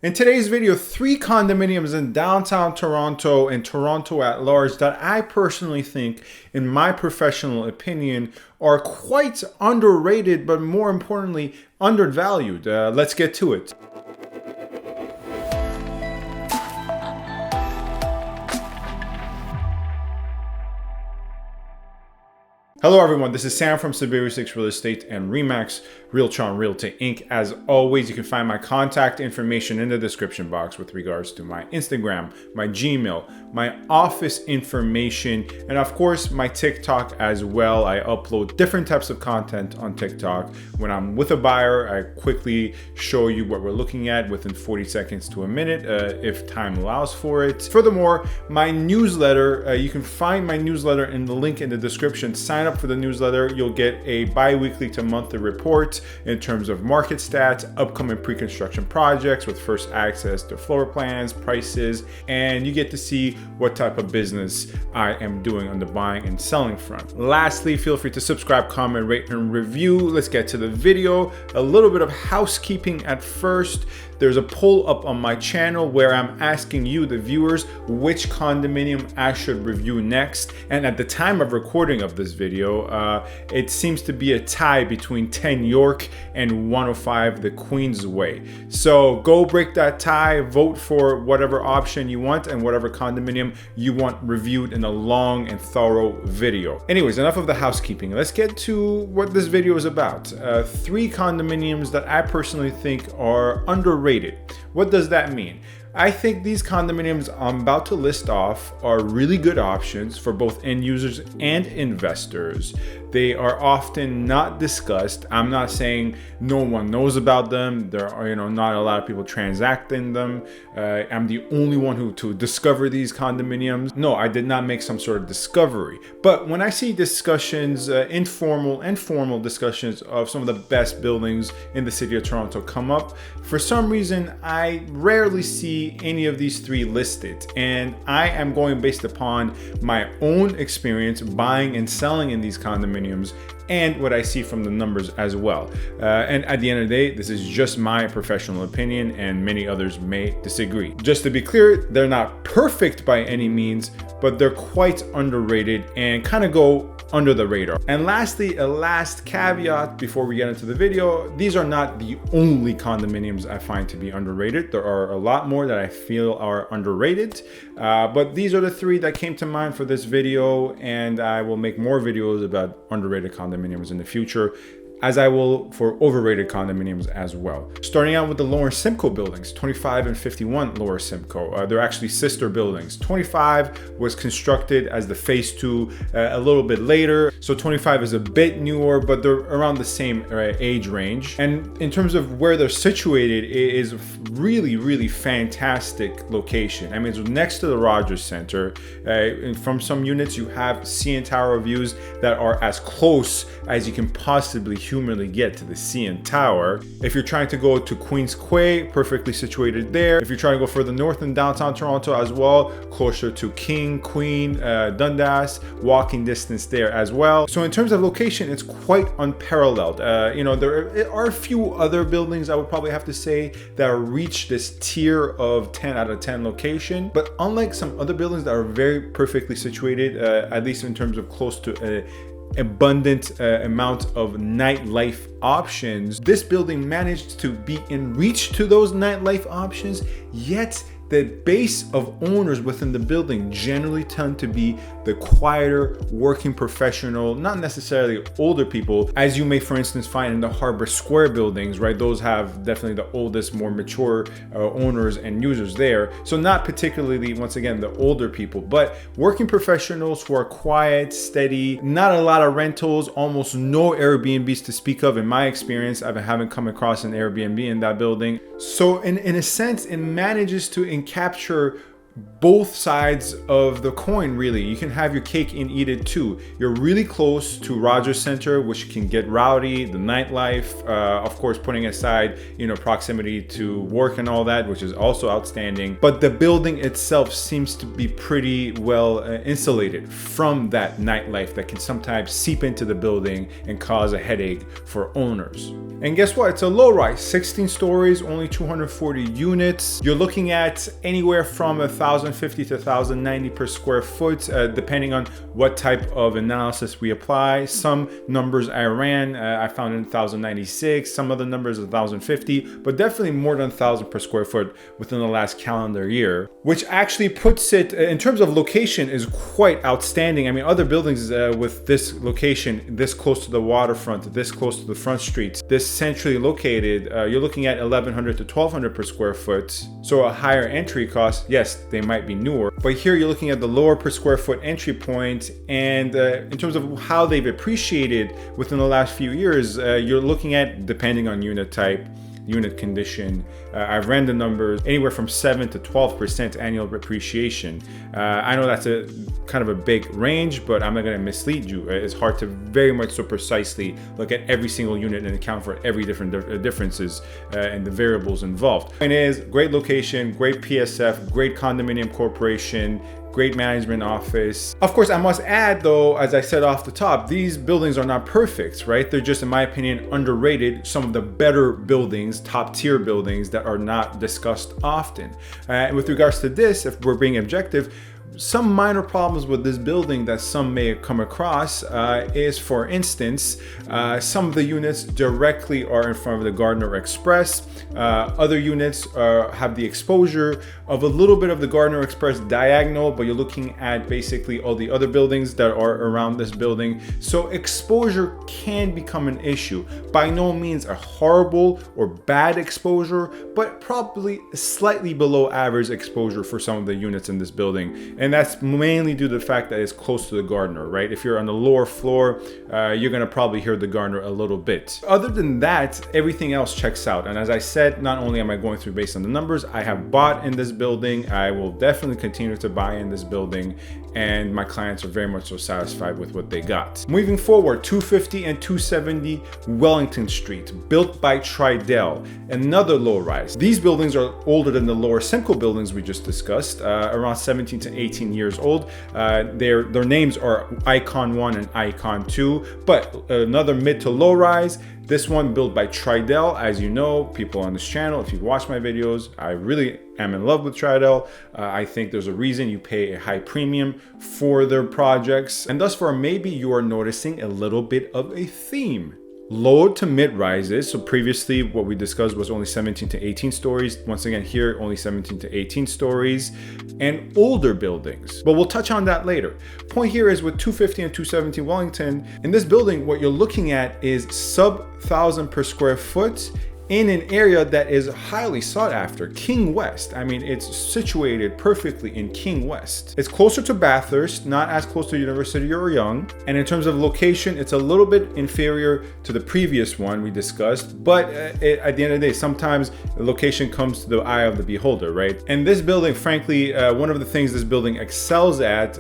In today's video, 3 condominiums in downtown Toronto and Toronto at large that I personally think, in my professional opinion, are quite underrated, but more importantly, undervalued. Let's get to it. Hello everyone, this is Sam from SaberiSixRealEstate and Remax Realtron Realty Inc. As always, you can find my contact information in the description box with regards to my Instagram, my Gmail, my office information, and of course my TikTok as well. I upload different types of content on TikTok. When I'm with a buyer, I quickly show you what we're looking at within 40 seconds to a minute if time allows for it. Furthermore, my newsletter, you can find my newsletter in the link in the description. Sign up for the newsletter. You'll get a bi-weekly to monthly report in terms of market stats, upcoming pre-construction projects with first access to floor plans, prices, and you get to see what type of business I am doing on the buying and selling front. Lastly, feel free to subscribe, comment, rate, and review. Let's get to the video. A little bit of housekeeping at first. There's a poll up on my channel where I'm asking you, the viewers, which condominium I should review next. And at the time of recording of this video, it seems to be a tie between 10 York and 105 the Queensway. So go break that tie, vote for whatever option you want and whatever condominium you want reviewed in a long and thorough video. Anyways, enough of the housekeeping. Let's get to what this video is about. 3 condominiums that I personally think are underrated. What does that mean? I think these condominiums I'm about to list off are really good options for both end users and investors. They are often not discussed. I'm not saying no one knows about them. There are, not a lot of people transacting them. I'm the only one who to discover these condominiums. No, I did not make some sort of discovery. But when I see discussions, informal and formal discussions of some of the best buildings in the city of Toronto come up, for some reason, I rarely see any of these 3 listed. And I am going based upon my own experience buying and selling in these condominiums and what I see from the numbers as well. And at the end of the day, this is just my professional opinion and many others may disagree. Just to be clear, they're not perfect by any means, but they're quite underrated and kind of go under the radar. And lastly, a last caveat before we get into the video, these are not the only condominiums I find to be underrated. There are a lot more that I feel are underrated, but these are the 3 that came to mind for this video, and I will make more videos about underrated condominiums in the future, as I will for overrated condominiums as well. Starting out with the Lower Simcoe buildings, 25 and 51 Lower Simcoe. They're actually sister buildings. 25 was constructed as the phase 2 a little bit later. So 25 is a bit newer, but they're around the same age range. And in terms of where they're situated, it is a really, really fantastic location. I mean, it's next to the Rogers Center. And from some units, you have CN Tower views that are as close as you can possibly humanly get to the CN Tower. If you're trying to go to Queen's Quay, perfectly situated there. If you're trying to go further north in downtown Toronto as well, closer to King, Queen, Dundas, walking distance there as well. So in terms of location, it's quite unparalleled. There are a few other buildings I would probably have to say that reach this tier of 10 out of 10 location, but unlike some other buildings that are very perfectly situated, at least in terms of close to abundant amount of nightlife options, this building managed to be in reach to those nightlife options, yet the base of owners within the building generally tend to be the quieter, working professional, not necessarily older people, as you may, for instance, find in the Harbor Square buildings, right? Those have definitely the oldest, more mature owners and users there. So not particularly, once again, the older people, but working professionals who are quiet, steady, not a lot of rentals, almost no Airbnbs to speak of in my experience. I haven't come across an Airbnb in that building. So in a sense, it manages to capture both sides of the coin, really. You can have your cake and eat it too. You're really close to Rogers Center, which can get rowdy, the nightlife, of course, putting aside, proximity to work and all that, which is also outstanding. But the building itself seems to be pretty well insulated from that nightlife that can sometimes seep into the building and cause a headache for owners. And guess what? It's a low rise, 16 stories, only 240 units. You're looking at anywhere from 1,050 to 1,090 per square foot, depending on what type of analysis we apply. Some numbers I ran, I found in 1,096, some other numbers 1,050, but definitely more than 1,000 per square foot within the last calendar year, which actually puts it, in terms of location, is quite outstanding. I mean, other buildings with this location, this close to the waterfront, this close to the front streets, this centrally located, you're looking at 1,100 to 1,200 per square foot. So a higher entry cost. Yes, they might be newer, but here you're looking at the lower per square foot entry point. And in terms of how they've appreciated within the last few years, you're looking at, depending on unit type, unit condition, I've ran the numbers, anywhere from 7 to 12% annual appreciation. I know that's a kind of a big range, but I'm not going to mislead you. It's hard to very much so precisely look at every single unit and account for every different differences and the variables involved. It is great location, great PSF, great condominium corporation, great management office. Of course, I must add though, as I said off the top, these buildings are not perfect, right? They're just, in my opinion, underrated. Some of the better buildings, top tier buildings that are not discussed often. And with regards to this, if we're being objective, some minor problems with this building that some may come across is, for instance, some of the units directly are in front of the Gardner Express. Other units have the exposure of a little bit of the Gardner Express diagonal, but you're looking at basically all the other buildings that are around this building. So exposure can become an issue. By no means a horrible or bad exposure, but probably slightly below average exposure for some of the units in this building. And that's mainly due to the fact that it's close to the Gardner, right? If you're on the lower floor, you're gonna probably hear the Gardner a little bit. Other than that, everything else checks out. And as I said, not only am I going through based on the numbers, I have bought in this building. I will definitely continue to buy in this building, and my clients are very much so satisfied with what they got. Moving forward, 250 and 270 Wellington Street, built by Tridel, another low rise. These buildings are older than the lower Simcoe buildings we just discussed, around 17 to 18 years old. Their names are Icon 1 and Icon 2, but another mid to low rise. This one built by Tridel. As you know, people on this channel, if you've watched my videos, I really am in love with Tridel. I think there's a reason you pay a high premium for their projects. And thus far, maybe you are noticing a little bit of a theme. Low to mid rises. So previously what we discussed was only 17 to 18 stories. Once again here, only 17 to 18 stories, and older buildings. But we'll touch on that later. Point here is with 250 and 270 Wellington, in this building, what you're looking at is sub 1,000 per square foot in an area that is highly sought after, King West. I mean, it's situated perfectly in King West. It's closer to Bathurst, not as close to University or Yonge. And in terms of location, it's a little bit inferior to the previous one we discussed, but at the end of the day, sometimes the location comes to the eye of the beholder, right? And this building, frankly, one of the things this building excels at,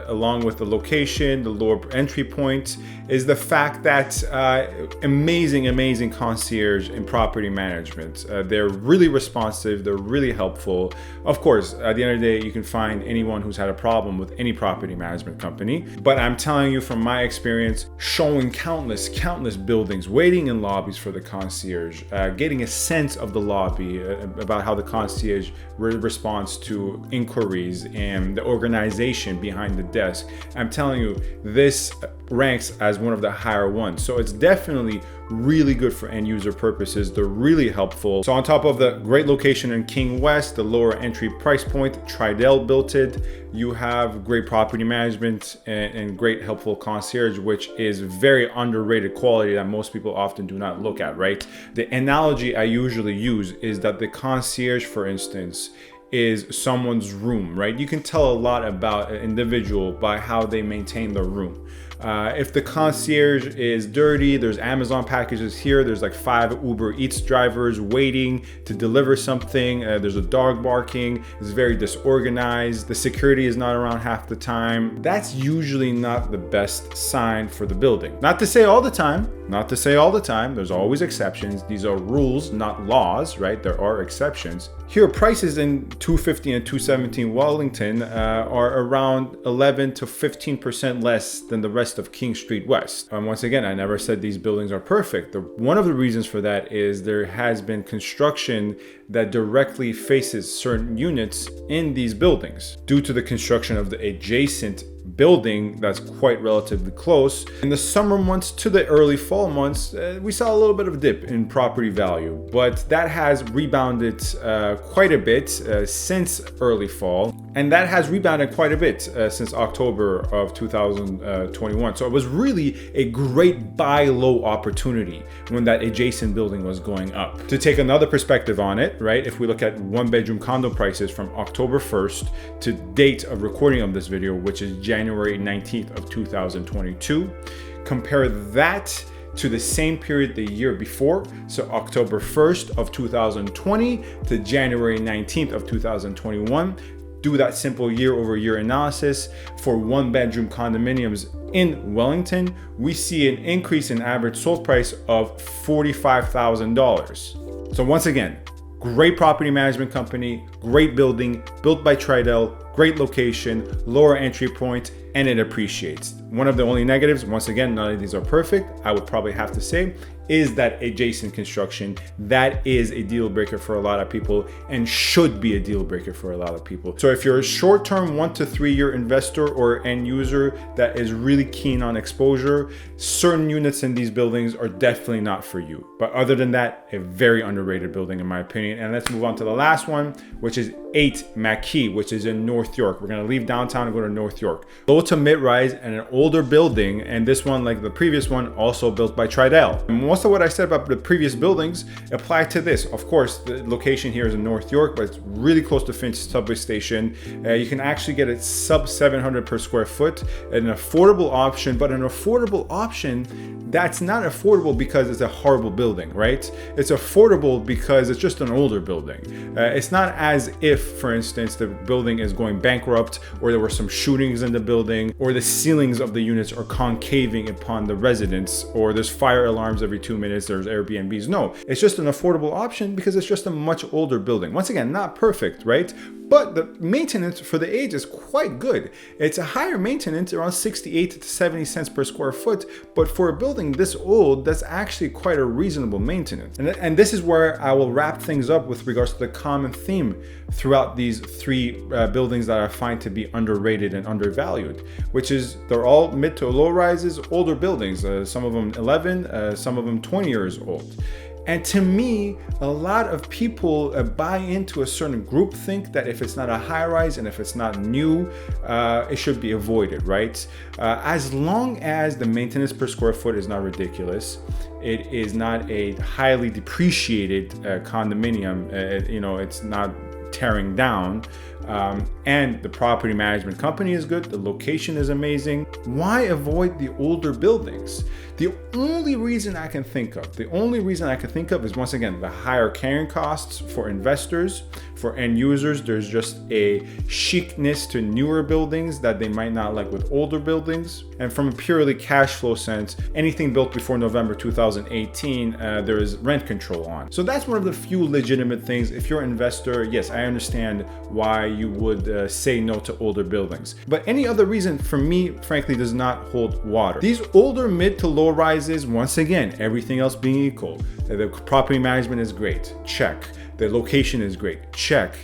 along with the location, the lower entry point, is the fact that amazing concierge and property management. They're really responsive, they're really helpful. Of course, at the end of the day, you can find anyone who's had a problem with any property management company, but I'm telling you from my experience, showing countless buildings, waiting in lobbies for the concierge, getting a sense of the lobby, about how the concierge responds to inquiries and the organization behind the desk. I'm telling you, this ranks as one of the higher ones. So it's definitely really good for end user purposes. They're really helpful. So on top of the great location in King West, the lower entry price point, Tridel built it, you have great property management and great helpful concierge, which is very underrated quality that most people often do not look at, right? The analogy I usually use is that the concierge, for instance, is someone's room, right? You can tell a lot about an individual by how they maintain their room. If the concierge is dirty, there's Amazon packages here. There's like 5 Uber Eats drivers waiting to deliver something. There's a dog barking. It's very disorganized. The security is not around half the time. That's usually not the best sign for the building. Not to say all the time. There's always exceptions. These are rules, not laws, right? There are exceptions. Here, prices in 250 and 217 Wellington are around 11 to 15% less than the rest of King Street West. Once again, I never said these buildings are perfect. One of the reasons for that is there has been construction that directly faces certain units in these buildings due to the construction of the adjacent building that's quite relatively close. In the summer months to the early fall months, we saw a little bit of a dip in property value, but that has rebounded quite a bit since early fall, and that has rebounded quite a bit since October of 2021. So it was really a great buy low opportunity when that adjacent building was going up. To take another perspective on it, right? If we look at 1-bedroom condo prices from October 1st to date of recording of this video, which is January 19th of 2022, compare that to the same period the year before, so October 1st of 2020 to January 19th of 2021. Do that simple year-over-year analysis for 1-bedroom condominiums in Wellington. We see an increase in average sold price of $45,000. So once again, great property management company, great building, built by Tridel, great location, lower entry point, and it appreciates. One of the only negatives, once again, none of these are perfect, I would probably have to say, is that adjacent construction. That is a deal breaker for a lot of people and should be a deal breaker for a lot of people. So if you're a short-term 1 to 3 year investor or end user that is really keen on exposure, certain units in these buildings are definitely not for you. But other than that, a very underrated building in my opinion. And let's move on to the last one, which is 8 Mackay, which is in North York. We're gonna leave downtown and go to North York. Low to mid-rise and an older building, and this one, like the previous one, also built by Tridel. And most of what I said about the previous buildings apply to this. Of course, the location here is in North York, but it's really close to Finch subway station. You can actually get it sub 700 per square foot, an affordable option, but an affordable option that's not affordable because it's a horrible building, right? It's affordable because it's just an older building. It's not as if, for instance, the building is going bankrupt, or there were some shootings in the building, or the ceilings of the units are concaving upon the residents, or there's fire alarms every 2 minutes, there's Airbnbs. No, it's just an affordable option because it's just a much older building. Once again, not perfect, right? But the maintenance for the age is quite good. It's a higher maintenance, around 68 to 70 cents per square foot. But for a building this old, that's actually quite a reasonable maintenance. And this is where I will wrap things up with regards to the common theme throughout these 3 buildings that I find to be underrated and undervalued, which is they're all mid to low rises, older buildings, some of them 11, some of them 20 years old. And to me, a lot of people buy into a certain group think that if it's not a high rise and if it's not new, it should be avoided, right? As long as the maintenance per square foot is not ridiculous, it is not a highly depreciated condominium, it's not tearing down, and the property management company is good, the location is amazing. Why avoid the older buildings? The only reason I can think of is, once again, the higher carrying costs for investors, for end users. There's just a chicness to newer buildings that they might not like with older buildings. And from a purely cash flow sense, anything built before November 2018, there is rent control on. So that's one of the few legitimate things. If you're an investor, yes, I understand why you would say no to older buildings. But any other reason, for me, frankly, does not hold water. These older mid to low rises, once again, everything else being equal, the property management is great, check. The location is great, check.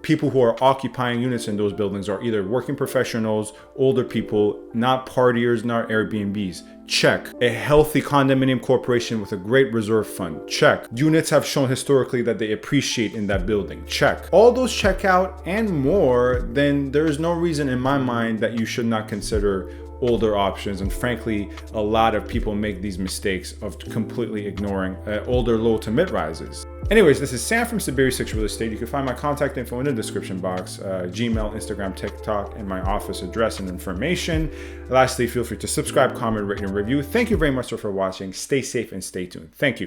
People who are occupying units in those buildings are either working professionals, older people, not partiers, not Airbnbs, check. A healthy condominium corporation with a great reserve fund, check. Units have shown historically that they appreciate in that building, check. All those check out and more, then there is no reason in my mind that you should not consider older options. And frankly, a lot of people make these mistakes of completely ignoring older low to mid rises. Anyways, this is Sam from SaberiSixRealEstate. You can find my contact info in the description box, Gmail, Instagram, TikTok, and my office address and information. Lastly, feel free to subscribe, comment, rate, and review. Thank you very much for watching. Stay safe and stay tuned. Thank you.